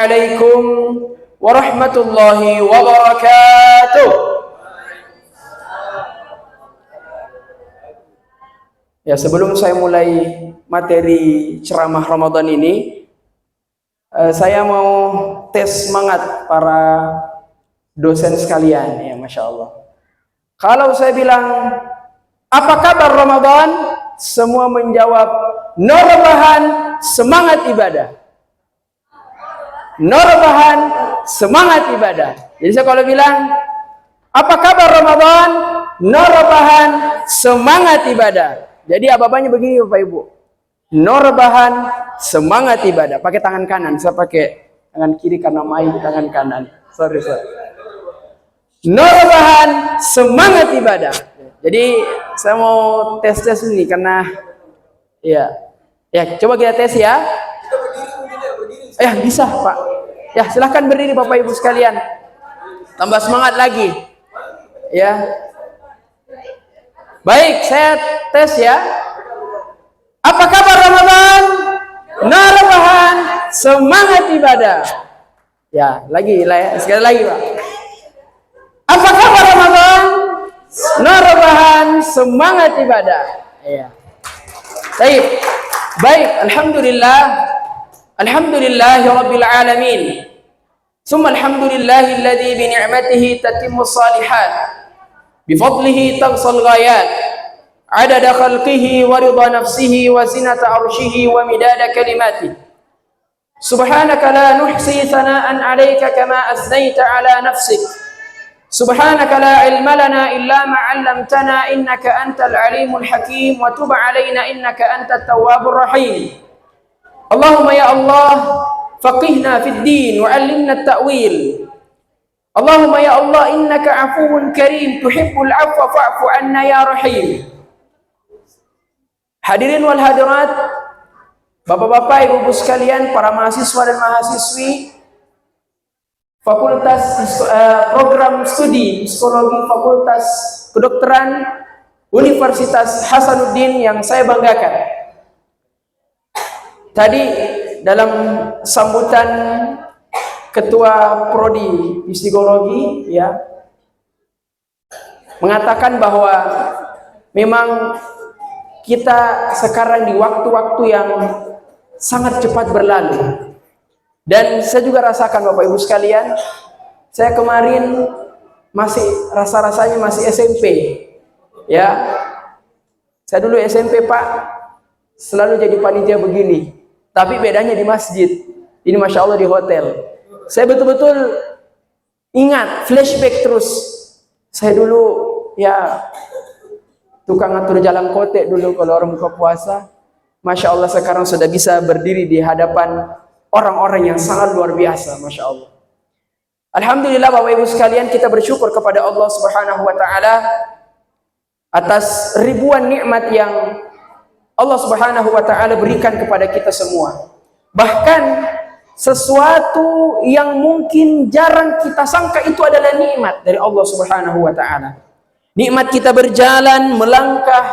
Assalamualaikum warahmatullahi wabarakatuh. Ya, sebelum saya mulai materi ceramah Ramadan ini, saya mau tes semangat para dosen sekalian. Ya, Masya Allah. Kalau saya bilang, apa kabar Ramadan? Semua menjawab, no rebahan, semangat ibadah. No rebahan, semangat ibadah. Jadi saya kalau bilang, apa kabar Ramadan? No rebahan, semangat ibadah. Jadi apa-apanya begini Bapak Ibu. No rebahan, semangat ibadah. Pakai tangan kanan, saya pakai tangan kiri karena main tangan kanan. Sorry. No rebahan, semangat ibadah. Jadi saya mau tes ini karena ya coba kita tes ya. Ya bisa Pak. Ya silahkan berdiri Bapak Ibu sekalian. Tambah semangat lagi. Ya. Baik, saya tes ya. Apa kabar Ramadan? No rebahan, semangat ibadah. Ya, sekali lagi Pak. Apa kabar Ramadan? No rebahan, semangat ibadah. Ya. Baik, alhamdulillahi rabbil alamin. Summa alhamdulillahilladzi bi ni'matihi tatimmu shalihat. بفضله تغصى الغايات عدد خلقه ورضا نفسه وزنة عرشه ومداد كلماته سبحانك لا نحصي ثناء عليك كما أثنيت على نفسك سبحانك لا علم لنا إلا ما علمتنا إنك أنت العليم الحكيم وتب علينا إنك أنت التواب الرحيم اللهم يا الله فقهنا في الدين وعلمنا التأويل Allahumma ya Allah innaka afuwun karim tuhibbul afwa fa'fu anna ya rahim. Hadirin wal hadirat, Bapak-bapak, Ibu-ibu sekalian, para mahasiswa dan mahasiswi Fakultas Program Studi Psikologi Fakultas Kedokteran Universitas Hasanuddin yang saya banggakan. Tadi dalam sambutan Ketua Prodi Psikologi ya mengatakan bahwa memang kita sekarang di waktu-waktu yang sangat cepat berlalu. Dan saya juga rasakan Bapak Ibu sekalian, saya kemarin masih rasa-rasanya masih SMP. Ya. Saya dulu SMP, Pak, selalu jadi panitia begini. Tapi bedanya di masjid. Ini Masya Allah di hotel. Saya betul-betul ingat, flashback terus. Saya dulu ya tukang atur jalan kotek dulu kalau orang buka puasa. Masya Allah sekarang sudah bisa berdiri di hadapan orang-orang yang sangat luar biasa. Masya Allah. Alhamdulillah Bapak Ibu sekalian, kita bersyukur kepada Allah Subhanahu wa Ta'ala atas ribuan nikmat yang Allah Subhanahu wa Ta'ala berikan kepada kita semua. Bahkan sesuatu yang mungkin jarang kita sangka itu adalah nikmat dari Allah Subhanahu wa Ta'ala. Nikmat kita berjalan, melangkah,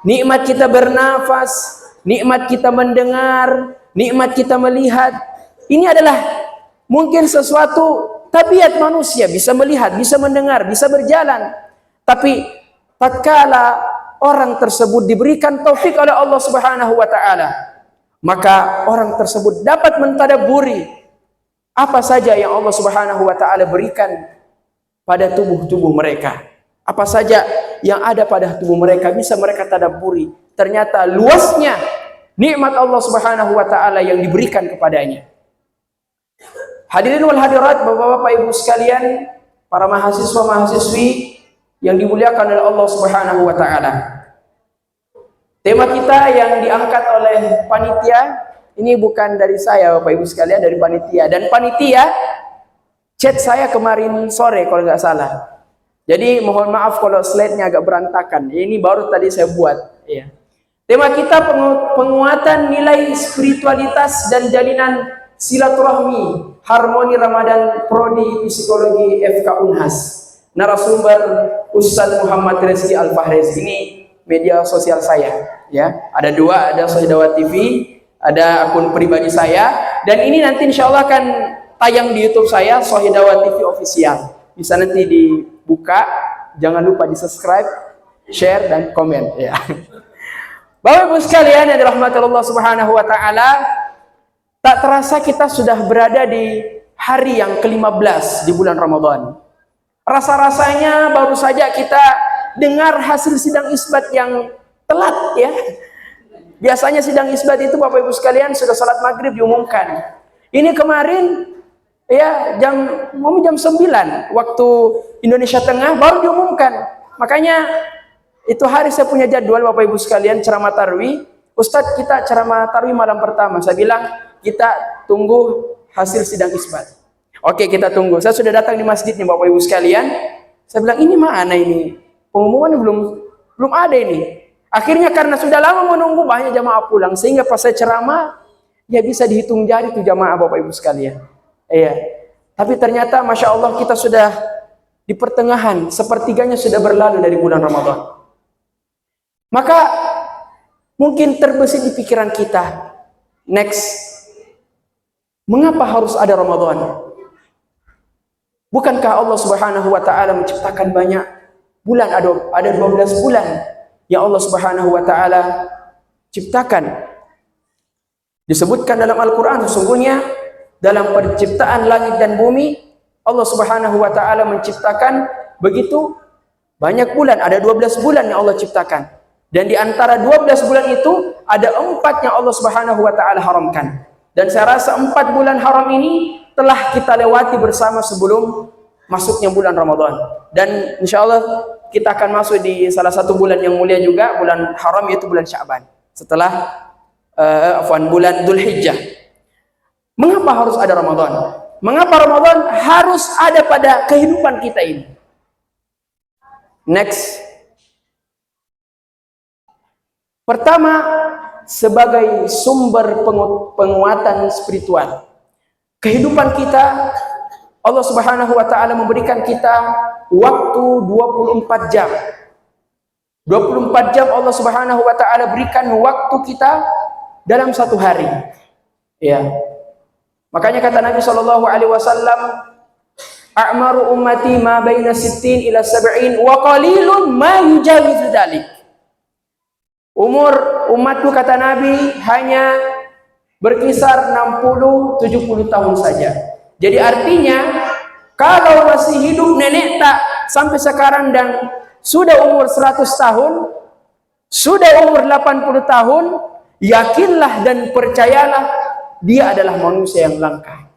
nikmat kita bernafas, nikmat kita mendengar, nikmat kita melihat. Ini adalah mungkin sesuatu tabiat manusia, bisa melihat, bisa mendengar, bisa berjalan. Tapi tatkala orang tersebut diberikan taufik oleh Allah Subhanahu wa Ta'ala, maka orang tersebut dapat mentadabburi apa saja yang Allah Subhanahu wa Ta'ala berikan pada tubuh-tubuh mereka. Apa saja yang ada pada tubuh mereka bisa mereka tadabburi. Ternyata luasnya nikmat Allah Subhanahu wa Ta'ala yang diberikan kepadanya. Hadirin wal hadirat, Bapak-bapak, Ibu sekalian, para mahasiswa-mahasiswi yang dimuliakan oleh Allah Subhanahu wa Ta'ala. Tema kita yang diangkat oleh panitia, ini bukan dari saya Bapak Ibu sekalian, dari panitia. Dan panitia chat saya kemarin sore kalau nggak salah. Jadi mohon maaf kalau slide-nya agak berantakan. Ini baru tadi saya buat. Ya. Tema kita penguatan nilai spiritualitas dan jalinan silaturahmi harmoni Ramadan Prodi Psikologi FK Unhas. Narasumber Ustaz Muhammad Rezki Al-Fahrez. Ini media sosial saya, ya. Ada dua, ada Sohidawa TV, ada akun pribadi saya, dan ini nanti insya Allah akan tayang di YouTube saya, Shahih Dakwah TV Official. Bisa nanti dibuka, jangan lupa di-subscribe, share dan komen ya. Bapak Ibu sekalian yang dirahmati Allah Subhanahu wa taala, tak terasa kita sudah berada di hari yang ke-15 di bulan Ramadan. Rasa-rasanya baru saja kita dengar hasil sidang isbat yang telat ya. Biasanya sidang isbat itu Bapak Ibu sekalian sudah salat maghrib diumumkan. Ini kemarin ya jam 9 waktu Indonesia Tengah baru diumumkan. Makanya itu hari saya punya jadwal Bapak Ibu sekalian ceramah tarawih. Ustadz, kita ceramah tarawih malam pertama. Saya bilang kita tunggu hasil sidang isbat. Oke, kita tunggu. Saya sudah datang di masjid nih Bapak Ibu sekalian. Saya bilang ini mana ini? Pengumuman belum ada ini. Akhirnya karena sudah lama menunggu banyak jamaah pulang sehingga pas saya ceramah ya bisa dihitung jari tuh jamaah Bapak Ibu sekalian. Iya. Tapi ternyata Masya Allah kita sudah di pertengahan, sepertiganya sudah berlalu dari bulan Ramadan. Maka mungkin terbesit di pikiran kita, next, mengapa harus ada Ramadan? Bukankah Allah Subhanahu wa taala menciptakan banyak bulan, ada 12 bulan yang Allah Subhanahu wa taala ciptakan. Disebutkan dalam Al-Qur'an sesungguhnya dalam penciptaan langit dan bumi Allah Subhanahu wa taala menciptakan begitu banyak bulan, ada 12 bulan yang Allah ciptakan. Dan di antara 12 bulan itu ada 4 yang Allah Subhanahu wa taala haramkan. Dan saya rasa 4 bulan haram ini telah kita lewati bersama sebelum masuknya bulan Ramadan. Dan insya Allah kita akan masuk di salah satu bulan yang mulia juga, bulan haram, yaitu bulan Sya'ban. Setelah bulan Dzulhijjah. Mengapa harus ada Ramadan? Mengapa Ramadan harus ada pada kehidupan kita ini? Next. Pertama, sebagai sumber penguatan spiritual. Kehidupan kita, Allah Subhanahu wa taala memberikan kita waktu 24 jam. 24 jam Allah Subhanahu wa taala berikan waktu kita dalam satu hari. Ya. Makanya kata Nabi sallallahu alaihi wasallam, "A'maru ummati ma baina 60 ila 70 wa qalilun ma yujawizu dzalik." Umur umatku kata Nabi hanya berkisar 60-70 tahun saja. Jadi artinya kalau masih hidup nenek tak sampai sekarang dan sudah umur 100 tahun, sudah umur 80 tahun, yakinlah dan percayalah dia adalah manusia yang langka.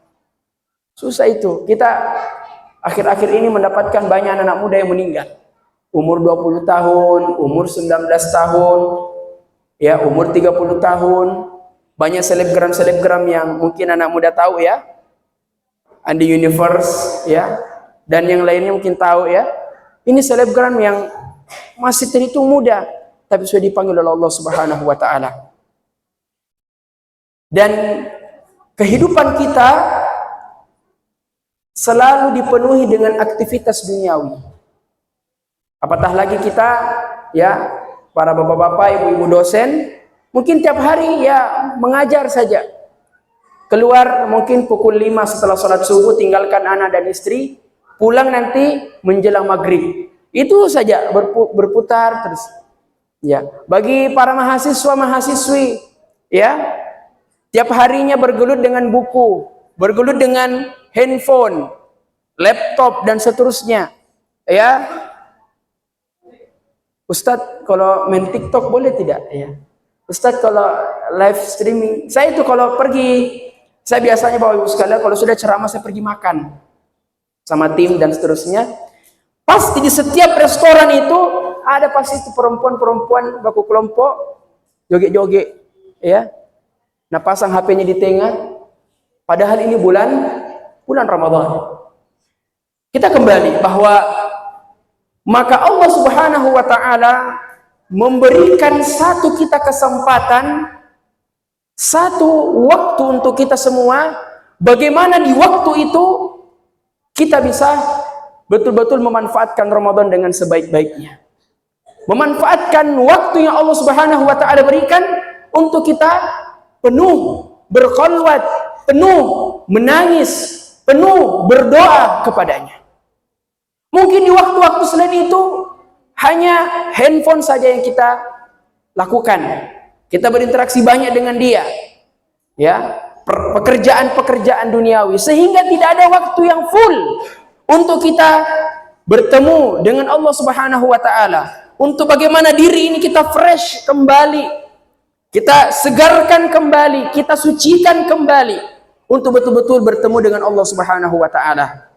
Susah itu. Kita akhir-akhir ini mendapatkan banyak anak muda yang meninggal. Umur 20 tahun, umur 19 tahun, ya umur 30 tahun. Banyak selebgram yang mungkin anak muda tahu ya. Andi Universe ya. Dan yang lainnya mungkin tahu ya. Ini selebgram yang masih terhitung muda tapi sudah dipanggil oleh Allah Subhanahu wa taala. Dan kehidupan kita selalu dipenuhi dengan aktivitas duniawi. Apatah lagi kita ya, para bapak-bapak, ibu-ibu dosen, mungkin tiap hari ya mengajar saja. Keluar mungkin pukul 5 setelah sholat subuh, tinggalkan anak dan istri, pulang nanti menjelang maghrib. Itu saja berputar terus. Ya, bagi para mahasiswa-mahasiswi ya, tiap harinya bergelut dengan buku, bergelut dengan handphone, laptop dan seterusnya. Ya. Ustadz, kalau main TikTok boleh tidak? Ya. Ustadz, kalau live streaming, saya itu kalau pergi, saya biasanya Bapak Ibu sekalian kalau sudah ceramah saya pergi makan sama tim dan seterusnya. Pasti di setiap restoran itu ada pasti itu perempuan-perempuan baku kelompok joget-joget, ya. Nah, pasang HP-nya di tengah. Padahal ini bulan Ramadan. Kita kembali bahwa maka Allah Subhanahu wa taala memberikan satu kita kesempatan, satu waktu untuk kita semua, bagaimana di waktu itu kita bisa betul-betul memanfaatkan Ramadan dengan sebaik-baiknya. Memanfaatkan waktu yang Allah Subhanahu wa taala berikan untuk kita penuh berkholwat, penuh menangis, penuh berdoa kepadanya. Mungkin di waktu-waktu selain itu hanya handphone saja yang kita lakukan. Kita berinteraksi banyak dengan dia, ya, pekerjaan-pekerjaan duniawi, sehingga tidak ada waktu yang full untuk kita bertemu dengan Allah Subhanahu wa taala. Untuk bagaimana diri ini kita fresh kembali, kita segarkan kembali, kita sucikan kembali untuk betul-betul bertemu dengan Allah Subhanahu wa taala.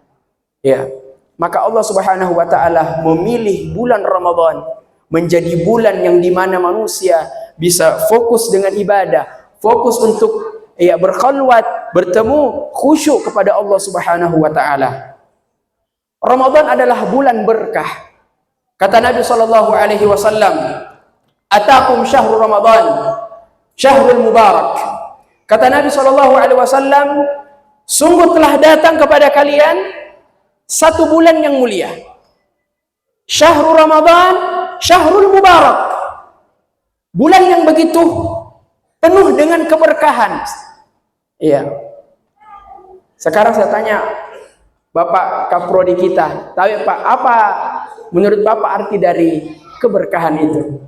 Ya. Maka Allah Subhanahu wa taala memilih bulan Ramadan menjadi bulan yang dimana manusia bisa fokus dengan ibadah, fokus untuk berkhalwat, bertemu khusyuk kepada Allah Subhanahu wa taala. Ramadan adalah bulan berkah. Kata Nabi sallallahu alaihi wasallam, "Atakum syahrul Ramadan, syahrul mubarak." Kata Nabi sallallahu alaihi wasallam, sungguh telah datang kepada kalian satu bulan yang mulia. Syahrul Ramadan, syahrul mubarak. Bulan yang begitu penuh dengan keberkahan. Iya. Sekarang saya tanya Bapak Kaprodi kita, tahu ya Pak, apa menurut Bapak arti dari keberkahan itu?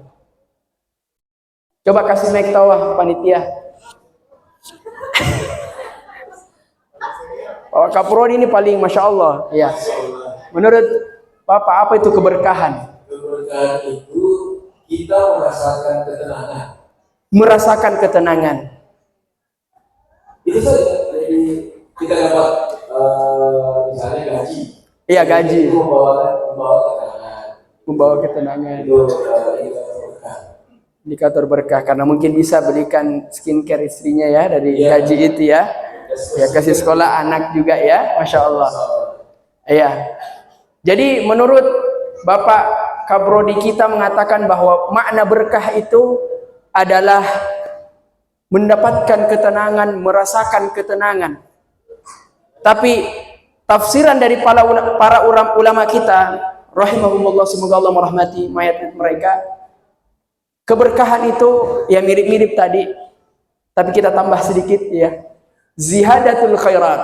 Coba kasih mic tahu panitia. Bapak Kaprodi ini paling Masya Allah. Ya. Menurut Bapak apa itu keberkahan? Keberkahan itu kita merasakan ketenangan. Merasakan ketenangan. Itu saja. Jadi kita dapat misalnya gaji. Iya, gaji. Itu membawa ketenangan. Membawa ketenangan. Itu berkah. Indikator berkah, karena mungkin bisa belikan skincare istrinya ya dari gaji itu ya. Ya, kasih sekolah anak juga ya, Masya Allah. Iya. Jadi menurut Bapak Kaprodi kita mengatakan bahwa makna berkah itu adalah mendapatkan ketenangan, merasakan ketenangan. Tapi tafsiran dari para ulama kita, rahimahumullah, semoga Allah merahmati mayat mereka, keberkahan itu ya mirip-mirip tadi, tapi kita tambah sedikit ya. Ziyadatul khairat.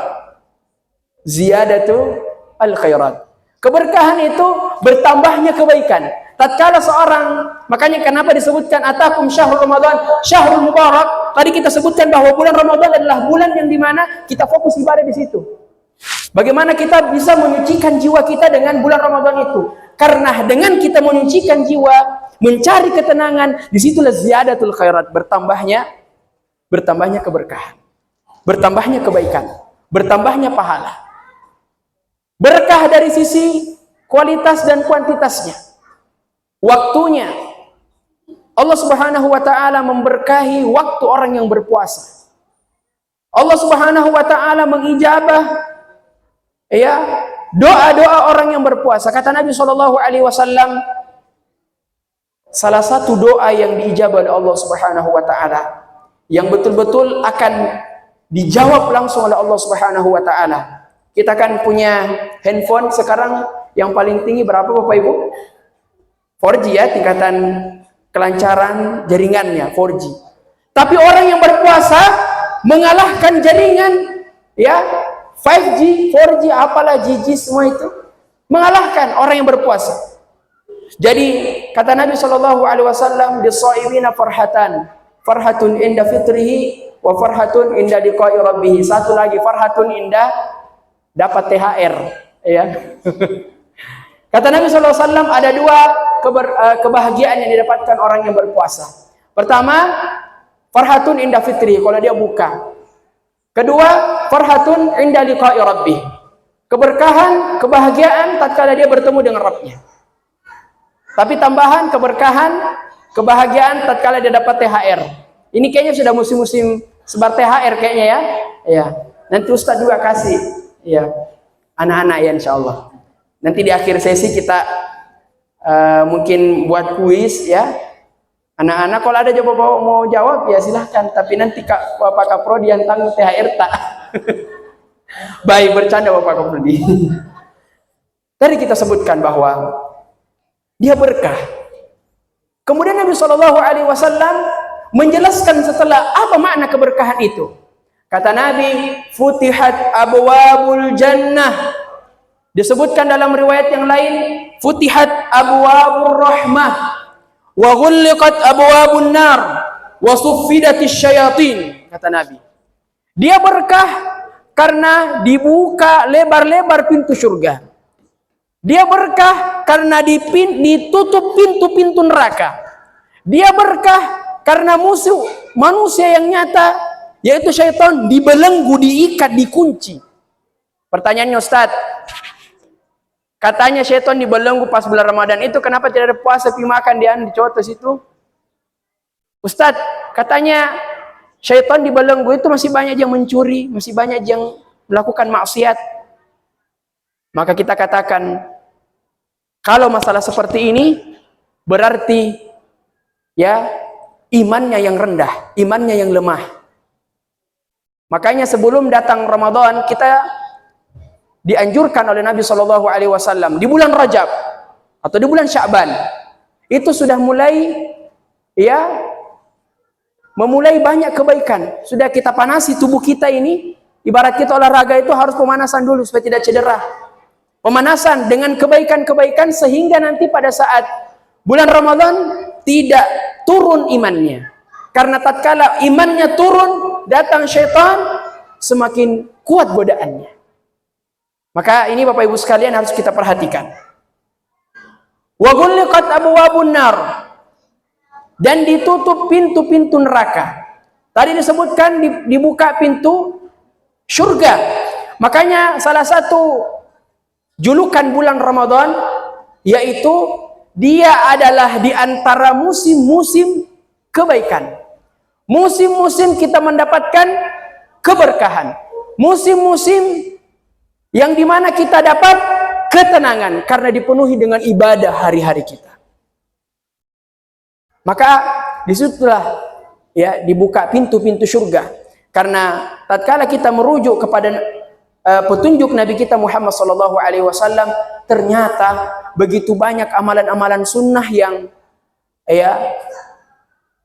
Ziyadatul khairat. Keberkahan itu bertambahnya kebaikan. Tatkala seorang, makanya kenapa disebutkan atakum syahrul Ramadan, syahrul mubarak. Tadi kita sebutkan bahwa bulan Ramadan adalah bulan yang dimana kita fokus ibadah di situ. Bagaimana kita bisa menyucikan jiwa kita dengan bulan Ramadan itu? Karena dengan kita menyucikan jiwa, mencari ketenangan, disitulah ziyadatul khairat, bertambahnya keberkahan, bertambahnya kebaikan, bertambahnya pahala. Berkah dari sisi kualitas dan kuantitasnya. Waktunya. Allah Subhanahu wa taala memberkahi waktu orang yang berpuasa. Allah Subhanahu wa taala mengijabah ya doa-doa orang yang berpuasa. Kata Nabi sallallahu alaihi wasallam, salah satu doa yang diijabah oleh Allah Subhanahu wa taala yang betul-betul akan dijawab langsung oleh Allah Subhanahu wa taala. Kita kan punya handphone sekarang yang paling tinggi berapa Bapak Ibu? 4G ya, tingkatan kelancaran jaringannya 4G. Tapi orang yang berpuasa mengalahkan jaringan ya 5G, 4G, apalah GG semua itu, mengalahkan orang yang berpuasa. Jadi kata Nabi sallallahu alaihi wasallam, "Dis-shaimina farhatun inda fitrihi wa farhatun inda liqa'i rabbih." Satu lagi, farhatun inda dapat THR ya. Kata Nabi SAW ada dua kebahagiaan yang didapatkan orang yang berpuasa. Pertama, farhatun inda fitri, kalau dia buka. Kedua, farhatun inda liqa'i rabbih, keberkahan, kebahagiaan tatkala dia bertemu dengan Rabbnya. Tapi tambahan keberkahan, kebahagiaan tatkala dia dapat THR. Ini kayaknya sudah musim-musim sebar THR kayaknya ya. Ya. Nanti Ustaz juga kasih ya anak-anak ya insyaallah. Nanti di akhir sesi kita mungkin buat kuis ya. Anak-anak kalau ada mau jawab ya silahkan. Tapi nanti Bapak Kaprodi yang tanggung THR tak. Baik, bercanda Bapak Kaprodi. Tadi kita sebutkan bahwa dia berkah. Kemudian Nabi SAW menjelaskan setelah apa makna keberkahan itu. Kata Nabi, futihat abwabul jannah. Disebutkan dalam riwayat yang lain, futihat abwabur rahmah wa ghulliqat abwabun nar wa suffidatis syayatin. Kata Nabi, dia berkah karena dibuka lebar-lebar pintu surga. Dia berkah karena ditutup pintu-pintu neraka. Dia berkah karena musuh manusia yang nyata, yaitu syaitan, dibelenggu, diikat, dikunci. Pertanyaannya, Ustaz, katanya syaitan dibelenggu pas bulan Ramadan, itu kenapa tidak ada puasa pi makan di cotos itu? Ustaz, katanya syaitan dibelenggu itu masih banyak yang mencuri, masih banyak yang melakukan maksiat. Maka kita katakan, kalau masalah seperti ini, berarti ya imannya yang rendah, imannya yang lemah. Makanya sebelum datang Ramadan, kita dianjurkan oleh Nabi SAW di bulan Rajab atau di bulan Sya'ban, itu sudah mulai ya memulai banyak kebaikan. Sudah kita panasi tubuh kita ini, ibarat kita olahraga itu harus pemanasan dulu supaya tidak cedera. Pemanasan dengan kebaikan-kebaikan sehingga nanti pada saat bulan Ramadan tidak turun imannya. Karena tatkala imannya turun, datang syaitan, semakin kuat godaannya. Maka ini Bapak Ibu sekalian harus kita perhatikan. Wa ghulliqat abwabun nar, dan ditutup pintu-pintu neraka. Tadi disebutkan dibuka pintu surga. Makanya salah satu julukan bulan Ramadan yaitu dia adalah di antara musim-musim kebaikan. Musim-musim kita mendapatkan keberkahan. Musim-musim yang dimana kita dapat ketenangan karena dipenuhi dengan ibadah hari-hari kita. Maka disitulah ya dibuka pintu-pintu surga. Karena tatkala kita merujuk kepada petunjuk Nabi kita Muhammad SAW, ternyata begitu banyak amalan-amalan sunnah yang ya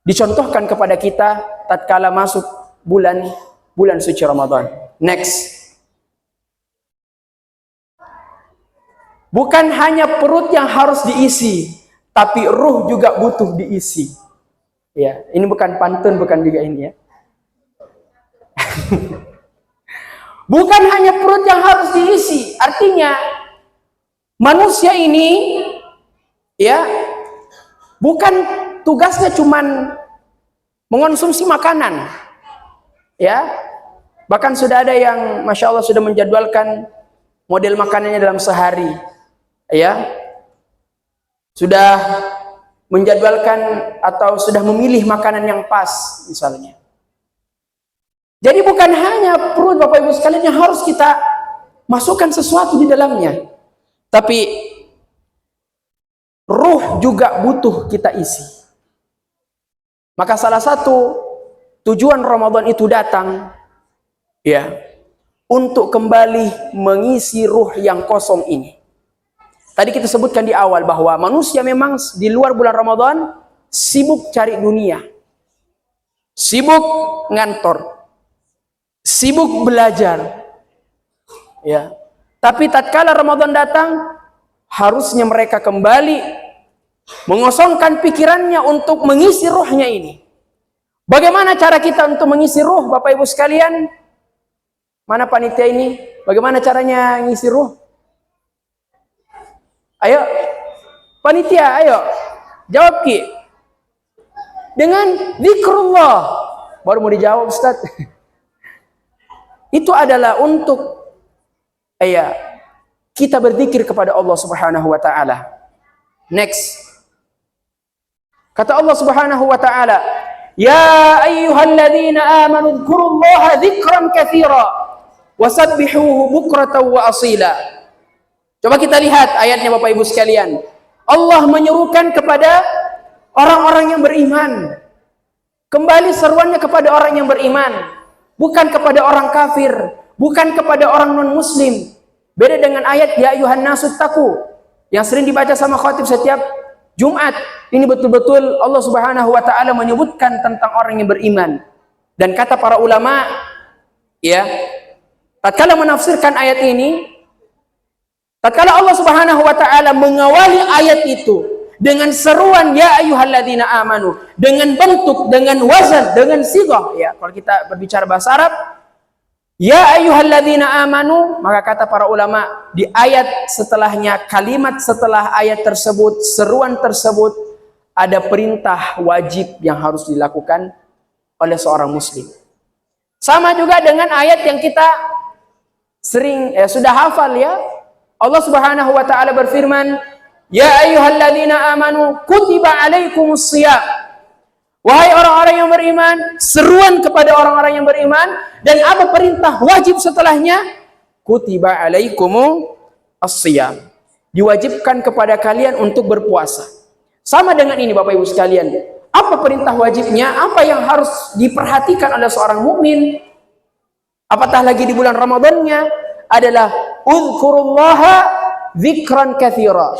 dicontohkan kepada kita tatkala masuk bulan suci Ramadan. Next. Bukan hanya perut yang harus diisi, tapi ruh juga butuh diisi. Ya, ini bukan pantun, bukan juga ini ya. Bukan hanya perut yang harus diisi, artinya manusia ini ya bukan tugasnya cuman mengonsumsi makanan. Ya. Bahkan sudah ada yang Masya Allah sudah menjadwalkan model makanannya dalam sehari. Ya. Sudah menjadwalkan atau sudah memilih makanan yang pas misalnya. Jadi bukan hanya perut Bapak Ibu sekalian yang harus kita masukkan sesuatu di dalamnya, tapi ruh juga butuh kita isi. Maka salah satu tujuan Ramadan itu datang ya untuk kembali mengisi ruh yang kosong ini. Tadi kita sebutkan di awal bahwa manusia memang di luar bulan Ramadan sibuk cari dunia, sibuk ngantor, sibuk belajar, ya. Tapi tatkala Ramadan datang, harusnya mereka kembali mengosongkan pikirannya untuk mengisi ruhnya ini. Bagaimana cara kita untuk mengisi ruh, Bapak Ibu sekalian? Mana panitia ini? Bagaimana caranya mengisi ruh? Ayo, panitia, ayo, jawab Ki. Dengan zikrullah. Baru mau dijawab, Ustaz. Itu adalah untuk kita berzikir kepada Allah Subhanahu wa taala. Next. Kata Allah Subhanahu wa taala, "Ya ayyuhalladzina amanu dzkurullaha dzikran katsira wasabbihuhu bukratan wa asila." Coba kita lihat ayatnya Bapak Ibu sekalian. Allah menyerukan kepada orang-orang yang beriman. Kembali seruannya kepada orang yang beriman, bukan kepada orang kafir, bukan kepada orang non-muslim. Beda dengan ayat ya ayuhan nasu taku yang sering dibaca sama khatib setiap Jumat. Ini betul-betul Allah Subhanahu wa taala menyebutkan tentang orang yang beriman. Dan kata para ulama, Ya. Tatkala menafsirkan ayat ini, tatkala Allah Subhanahu wa taala mengawali ayat itu dengan seruan ya ayyuhalladzina amanu, dengan bentuk, dengan wazan, dengan sighah, ya. Kalau kita berbicara bahasa Arab, ya ayyuhalladzina amanu, maka kata para ulama di ayat setelahnya, kalimat setelah ayat tersebut, seruan tersebut ada perintah wajib yang harus dilakukan oleh seorang muslim. Sama juga dengan ayat yang kita sering sudah hafal, ya. Allah Subhanahu wa taala berfirman, ya ayyuhalladzina amanu kutiba alaikumus shiyam. Wahai orang-orang yang beriman, seruan kepada orang-orang yang beriman, dan apa perintah wajib setelahnya? Kutiba alaikumus shiyam. Diwajibkan kepada kalian untuk berpuasa. Sama dengan ini Bapak Ibu sekalian. Apa perintah wajibnya? Apa yang harus diperhatikan oleh seorang mukmin? Apatah lagi di bulan Ramadannya adalah uzkurullaha dzikran katsira.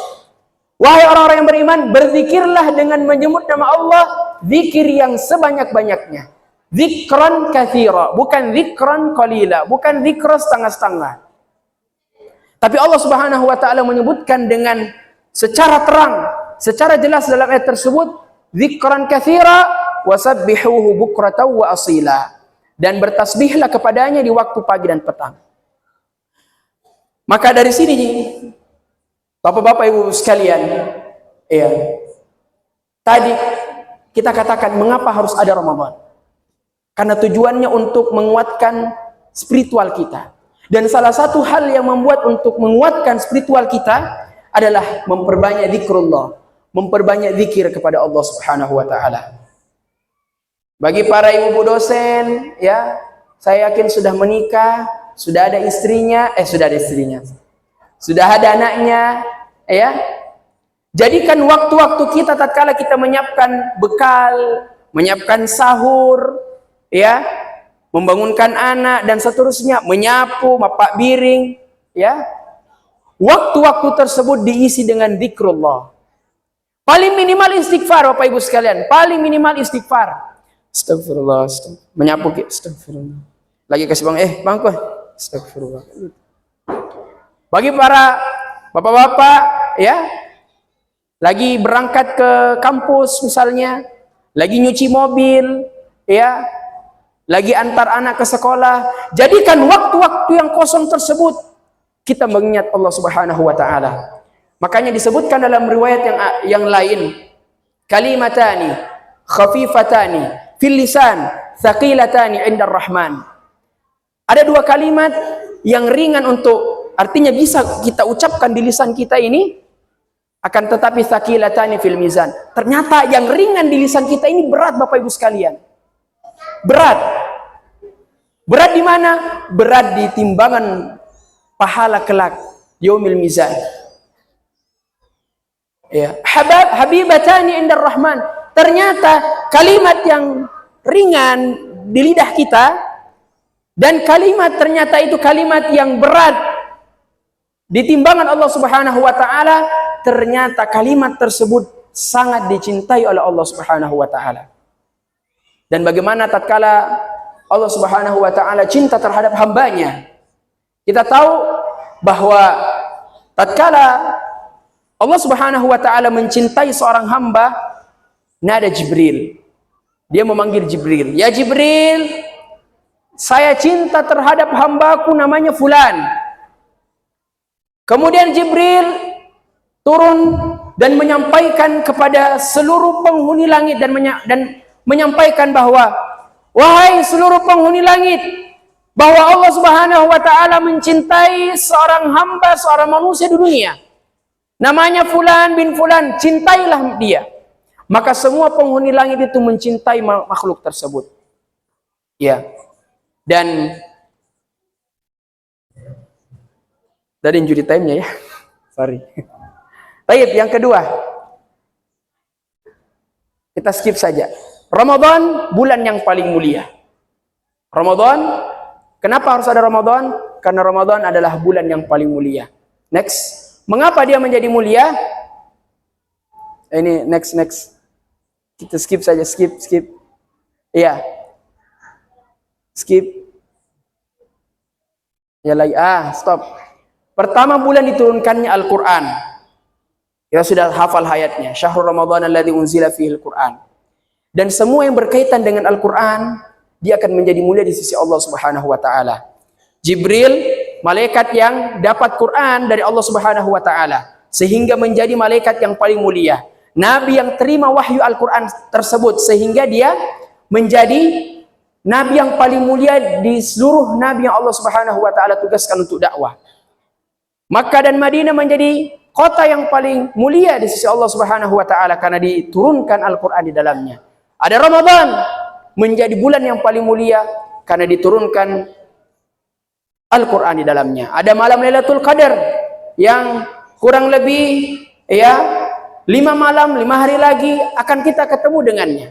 Wahai orang-orang yang beriman, berzikirlah dengan menyebut nama Allah, zikir yang sebanyak-banyaknya. Dzikran katsira, bukan dzikran qalila, bukan dzikr setengah-setengah. Tapi Allah Subhanahu wa taala menyebutkan dengan secara terang, secara jelas dalam ayat tersebut, dzikran katsira wasabbihuhu bukratan wa asila. Dan bertasbihlah kepadanya di waktu pagi dan petang. Maka dari sini Bapak-bapak Ibu sekalian, ya, tadi kita katakan mengapa harus ada Ramadan? Karena tujuannya untuk menguatkan spiritual kita. Dan salah satu hal yang membuat untuk menguatkan spiritual kita adalah memperbanyak zikrullah, memperbanyak zikir kepada Allah Subhanahu wa taala. Bagi para ibu dosen, ya, saya yakin sudah menikah, sudah ada istrinya, sudah ada anaknya, ya. Jadikan waktu-waktu kita tatkala kita menyiapkan bekal, menyiapkan sahur, ya, membangunkan anak dan seterusnya, menyapu, mapak piring, ya. Waktu-waktu tersebut diisi dengan zikrullah. Paling minimal istighfar Bapak Ibu sekalian, paling minimal istighfar. Astagfirullah, menyapu, astagfirullah. Lagi kasih bangku, astagfirullah. Bagi para bapak-bapak, ya, lagi berangkat ke kampus misalnya, lagi nyuci mobil, ya, lagi antar anak ke sekolah, jadikan waktu-waktu yang kosong tersebut kita mengingat Allah Subhanahu wa taala. Makanya disebutkan dalam riwayat yang lain, kalimatani khafifatani fil lisan tsaqilatani 'indar rahman. Ada dua kalimat yang ringan untuk, artinya bisa kita ucapkan di lisan kita ini, akan tetapi tsaqilatani fil mizan. Ternyata yang ringan di lisan kita ini berat Bapak Ibu sekalian. Berat. Berat di mana? Berat di timbangan pahala kelak yaumil mizan. Ya, habibatani 'indar rahman. Ternyata kalimat yang ringan di lidah kita dan kalimat ternyata itu kalimat yang berat di timbangan Allah Subhanahu wa taala, ternyata kalimat tersebut sangat dicintai oleh Allah Subhanahu wa taala. Dan bagaimana tatkala Allah Subhanahu wa taala cinta terhadap hambanya? Kita tahu bahwa tatkala Allah Subhanahu wa taala mencintai seorang hamba, nada Jibril. Dia memanggil Jibril. Ya Jibril, saya cinta terhadap hambaku namanya fulan. Kemudian Jibril turun dan menyampaikan kepada seluruh penghuni langit dan menyampaikan bahwa, wahai seluruh penghuni langit, bahwa Allah Subhanahu wa taala mencintai seorang hamba, seorang manusia di dunia. Namanya fulan bin fulan, cintailah dia. Maka semua penghuni langit itu mencintai makhluk tersebut. Ya. Dan dari injury time-nya ya. Sorry. Baik, yang kedua. Kita skip saja. Ramadan bulan yang paling mulia. Ramadan, kenapa harus ada Ramadan? Karena Ramadan adalah bulan yang paling mulia. Next. Mengapa dia menjadi mulia? Ini next. Kita skip saja, skip. Iya. Skip. Ya lagi, stop. Pertama bulan diturunkannya Al-Quran. Kita sudah hafal ayatnya. Syahrul Ramadan alladzi unzila fihi Al-Quran. Dan semua yang berkaitan dengan Al-Quran, dia akan menjadi mulia di sisi Allah Subhanahu wa Ta'ala. Jibril, malaikat yang dapat Quran dari Allah Subhanahu wa Ta'ala, sehingga menjadi malaikat yang paling mulia. Nabi yang terima wahyu Al-Quran tersebut, sehingga dia menjadi nabi yang paling mulia di seluruh nabi yang Allah Subhanahu wa Ta'ala tugaskan untuk dakwah. Makkah dan Madinah menjadi kota yang paling mulia di sisi Allah Subhanahu wa Ta'ala karena diturunkan Al-Quran di dalamnya. Ada Ramadan menjadi bulan yang paling mulia karena diturunkan Al-Quran di dalamnya. Ada malam Lailatul Qadar yang kurang lebih 5 malam, 5 hari lagi akan kita ketemu dengannya.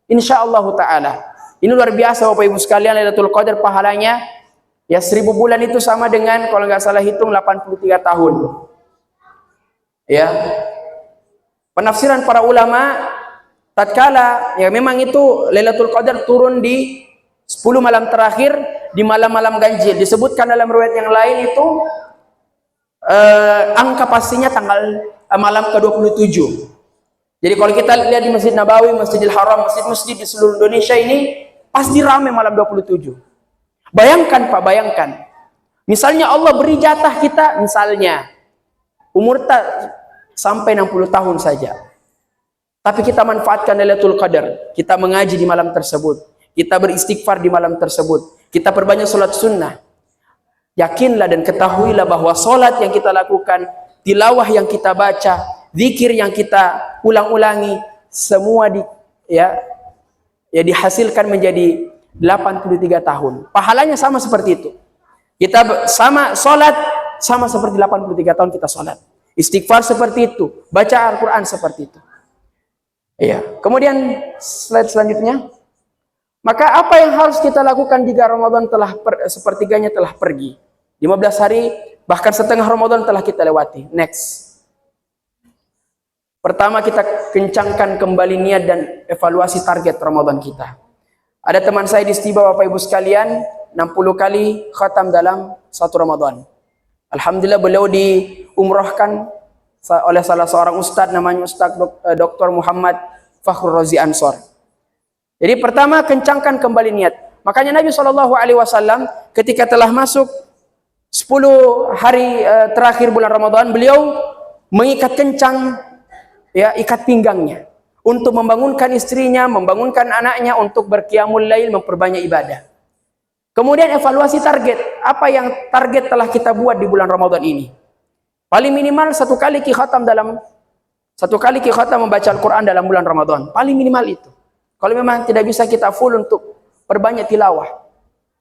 Insyaallah Ta'ala. Ini luar biasa Bapak Ibu sekalian, Lailatul Qadar pahalanya 1000 bulan itu sama dengan kalau nggak salah hitung 83 tahun. Ya. Penafsiran para ulama tatkala memang itu Lailatul Qadar turun di 10 malam terakhir, di malam-malam ganjil. Disebutkan dalam riwayat yang lain itu angka pastinya tanggal malam ke-27. Jadi kalau kita lihat di Masjid Nabawi, Masjidil Haram, masjid-masjid di seluruh Indonesia ini pasti ramai malam 27. Bayangkan Pak, bayangkan. Misalnya Allah beri jatah kita, misalnya umur sampai 60 tahun saja. Tapi kita manfaatkan Lailatul Qadar. Kita mengaji di malam tersebut. Kita beristighfar di malam tersebut. Kita perbanyak sholat sunnah. Yakinlah dan ketahuilah bahwa sholat yang kita lakukan, tilawah yang kita baca, zikir yang kita ulang-ulangi, semua dihasilkan menjadi 83 tahun. Pahalanya sama seperti itu. Kita sama sholat, sama seperti 83 tahun kita sholat. Istighfar seperti itu. Baca Al-Quran seperti itu. Iya. Kemudian slide selanjutnya. Maka apa yang harus kita lakukan jika Ramadan telah sepertiganya telah pergi? 15 hari, bahkan setengah Ramadan telah kita lewati. Next. Pertama, kita kencangkan kembali niat dan evaluasi target Ramadan kita. Ada teman saya di Stiba, Bapak Ibu sekalian, 60 kali khatam dalam satu Ramadan. Alhamdulillah beliau diumrohkan oleh salah seorang ustadz, namanya Ustadz Dr. Muhammad Fakhrul Razi Ansor. Jadi pertama, kencangkan kembali niat. Makanya Nabi SAW ketika telah masuk 10 hari terakhir bulan Ramadan, beliau mengikat kencang ikat pinggangnya untuk membangunkan istrinya, membangunkan anaknya untuk berqiyamul lail, memperbanyak ibadah. Kemudian evaluasi target. Apa yang target telah kita buat di bulan Ramadan ini? Paling minimal satu kali khatam membaca Al-Quran dalam bulan Ramadan. Paling minimal itu. Kalau memang tidak bisa kita full untuk perbanyak tilawah.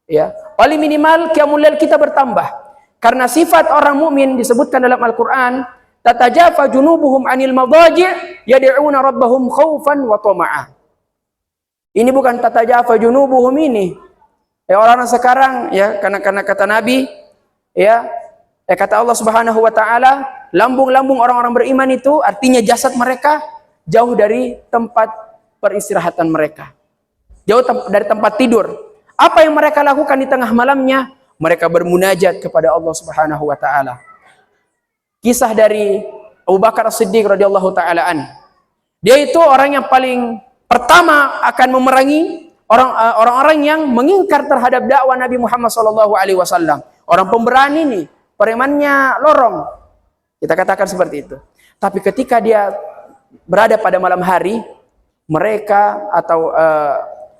Ya, paling minimal qiyamul lail kita bertambah. Karena sifat orang mukmin disebutkan dalam Al-Quran, tatajafa junubuhum 'anil madaji' yad'una rabbahum khaufan wa tama'a. Ini bukan tatajafa junubuhum ini. Orang-orang sekarang karena kata Nabi kata Allah Subhanahu wa Ta'ala, lambung-lambung orang-orang beriman itu artinya jasad mereka jauh dari tempat peristirahatan mereka, jauh dari tempat tidur. Apa yang mereka lakukan di tengah malamnya? Mereka bermunajat kepada Allah Subhanahu wa Ta'ala. Kisah dari Abu Bakar As-Siddiq radhiyallahu ta'ala an. Dia itu orang yang paling pertama akan memerangi orang-orang yang mengingkar terhadap dakwah Nabi Muhammad SAW. Orang pemberani nih, premannya lorong. Kita katakan seperti itu. Tapi ketika dia berada pada malam hari, mereka atau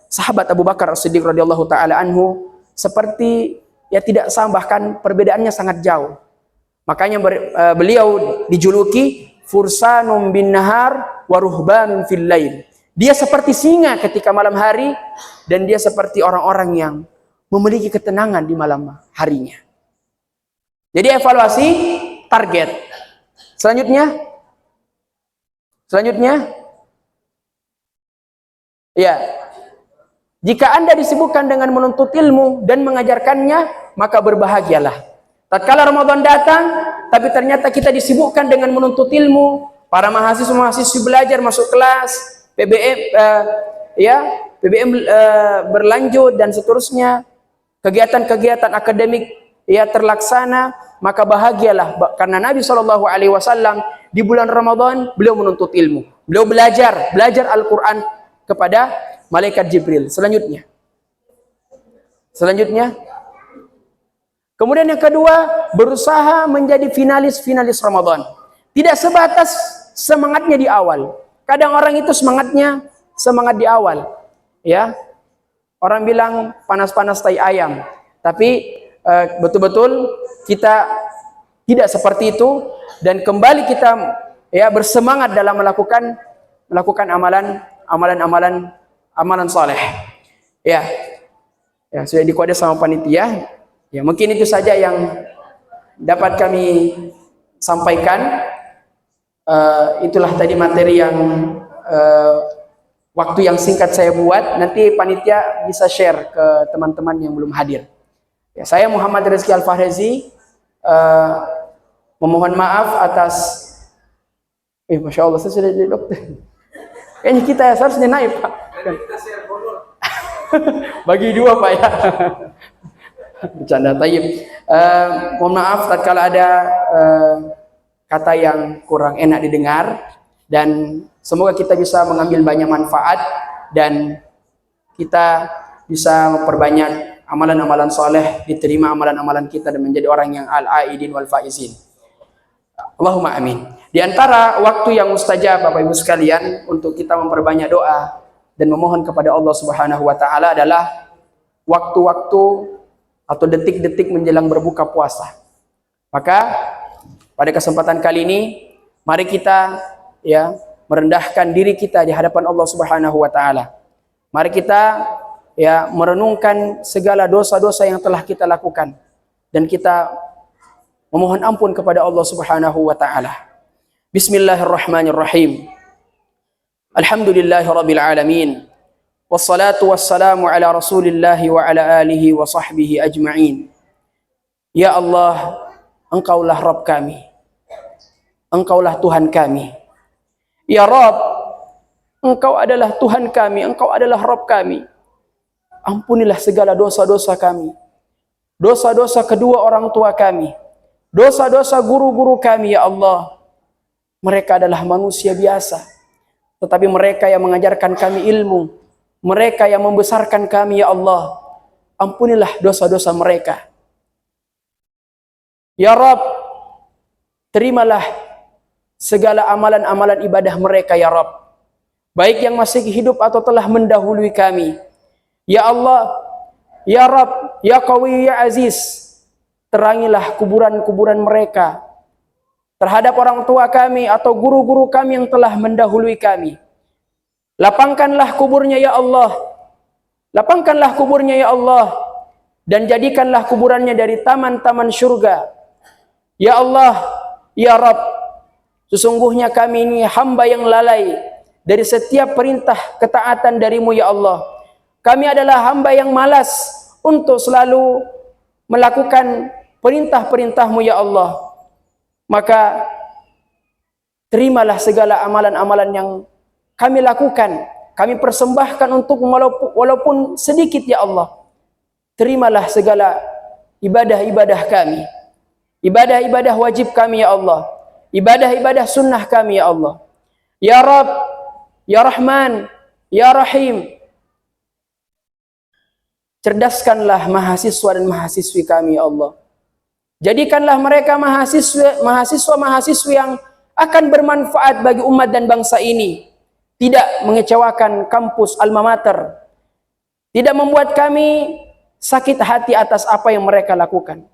sahabat Abu Bakar As-Siddiq radhiyallahu ta'ala anhu seperti tidak sama, bahkan perbedaannya sangat jauh. Makanya beliau dijuluki fursanum bin nahar wa ruhbanun fil lail. Dia seperti singa ketika malam hari, dan dia seperti orang-orang yang memiliki ketenangan di malam harinya. Jadi evaluasi target. Selanjutnya jika Anda disibukkan dengan menuntut ilmu dan mengajarkannya, maka berbahagialah. Tatkala Ramadan datang, tapi ternyata kita disibukkan dengan menuntut ilmu, para mahasiswa-mahasiswi belajar masuk kelas, PBM berlanjut dan seterusnya, kegiatan-kegiatan akademik ya terlaksana, maka bahagialah, karena Nabi SAW di bulan Ramadan beliau menuntut ilmu, beliau belajar Al-Quran kepada malaikat Jibril. Selanjutnya, kemudian yang kedua, berusaha menjadi finalis Ramadan. Tidak sebatas semangatnya di awal. Kadang orang itu semangat di awal, ya. Orang bilang panas-panas tai ayam, tapi betul-betul kita tidak seperti itu, dan kembali kita ya bersemangat dalam melakukan amalan soleh. Ya, sudah dikode sama panitia. Ya, mungkin itu saja yang dapat kami sampaikan. Itulah tadi materi yang waktu yang singkat saya buat. Nanti panitia bisa share ke teman-teman yang belum hadir. Ya, saya Muhammad Rizky Al-Fahrezi memohon maaf atas Masya Allah, saya sudah jadi dokter. Kayaknya kita seharusnya naik, Pak. Bagi dua, Pak, ya. Bercanda. Tayyib. Mohon maaf tatkala ada kata yang kurang enak didengar, dan semoga kita bisa mengambil banyak manfaat dan kita bisa memperbanyak amalan-amalan soleh, diterima amalan-amalan kita dan menjadi orang yang al-aidin wal faizin. Allahumma amin. Di antara waktu yang mustajab Bapak Ibu sekalian untuk kita memperbanyak doa dan memohon kepada Allah Subhanahu wa taala adalah waktu-waktu atau detik-detik menjelang berbuka puasa. Maka pada kesempatan kali ini mari kita ya merendahkan diri kita di hadapan Allah Subhanahu wa taala. Mari kita ya merenungkan segala dosa-dosa yang telah kita lakukan dan kita memohon ampun kepada Allah Subhanahu wa taala. Bismillahirrahmanirrahim. Alhamdulillahirabbil alamin. Wassalatu wassalamu ala Rasulillah wa ala alihi wa sahbihi ajma'in. Ya Allah, Engkaulah Rabb kami. Engkaulah Tuhan kami. Ya Rabb, Engkau adalah Tuhan kami, Engkau adalah Rabb kami. Ampunilah segala dosa-dosa kami. Dosa-dosa kedua orang tua kami. Dosa-dosa guru-guru kami, ya Allah. Mereka adalah manusia biasa, tetapi mereka yang mengajarkan kami ilmu, mereka yang membesarkan kami, ya Allah. Ampunilah dosa-dosa mereka. Ya Rabb, terimalah segala amalan-amalan ibadah mereka, ya Rabb, baik yang masih hidup atau telah mendahului kami. Ya Allah, ya Rabb, ya Qawi, ya Aziz, terangilah kuburan-kuburan mereka terhadap orang tua kami atau guru-guru kami yang telah mendahului kami. Lapangkanlah kuburnya, ya Allah. Lapangkanlah kuburnya, ya Allah, dan jadikanlah kuburannya dari taman-taman surga. Ya Allah, ya Rabb, sesungguhnya kami ini hamba yang lalai dari setiap perintah ketaatan darimu, ya Allah. Kami adalah hamba yang malas untuk selalu melakukan perintah-perintahmu, ya Allah. Maka terimalah segala amalan-amalan yang kami lakukan, kami persembahkan untuk walaupun sedikit, ya Allah. Terimalah segala ibadah-ibadah kami, ibadah-ibadah wajib kami, ya Allah, ibadah-ibadah sunnah kami, ya Allah. Ya Rabb, ya Rahman, ya Rahim, cerdaskanlah mahasiswa dan mahasiswi kami, ya Allah. Jadikanlah mereka mahasiswa-mahasiswi yang akan bermanfaat bagi umat dan bangsa ini. Tidak mengecewakan kampus alma mater. Tidak membuat kami sakit hati atas apa yang mereka lakukan.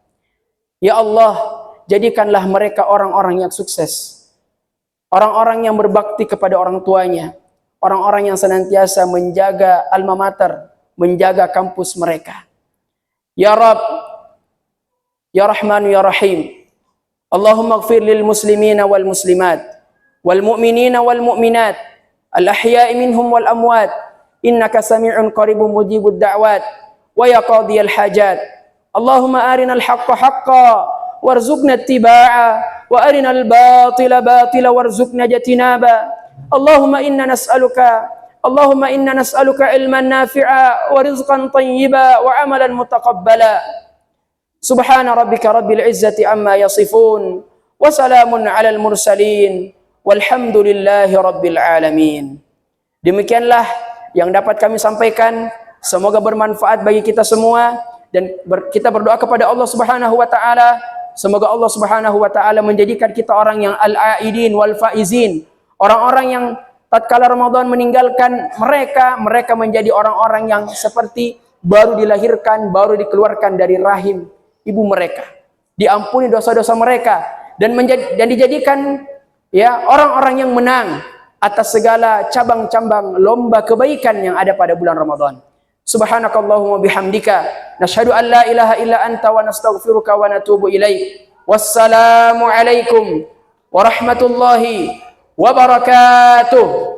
Ya Allah, jadikanlah mereka orang-orang yang sukses. Orang-orang yang berbakti kepada orang tuanya. Orang-orang yang senantiasa menjaga alma mater, menjaga kampus mereka. Ya Rabb, ya Rahman, ya Rahim, Allahumma ighfir lil muslimina wal muslimat wal mu'minina wal mu'minat al ahya'i minhum wal amwat innaka sami'un qaribun mujibud da'wat wa ya qadiyal hajat. Allahumma arinal haqqa haqqa warzuqna ittiba'a wa arinal batila batila warzuqna jatinaba. Allahumma inna nas'aluka ilman nafi'a wa rizqan tayyiba wa amalan mutaqabbala. Subhana rabbika rabbil izzati amma yasifun. Wa salamun alal mursalin. Walhamdulillahi rabbil alamin. Demikianlah yang dapat kami sampaikan. Semoga bermanfaat bagi kita semua. Dan kita berdoa kepada Allah Subhanahu wa ta'ala. Semoga Allah Subhanahu wa ta'ala menjadikan kita orang yang al-aidin wal faizin. Orang-orang yang tatkala Ramadan meninggalkan mereka menjadi orang-orang yang seperti baru dilahirkan, baru dikeluarkan dari rahim ibu mereka. Diampuni dosa-dosa mereka dan dijadikan ya orang-orang yang menang atas segala cabang-cabang lomba kebaikan yang ada pada bulan Ramadan. Subhanakallahumma bihamdika nashhadu an la ilaha illa anta wa nastaghfiruka wa natubu ilaik. Wassalamu alaikum warahmatullahi wabarakatuh.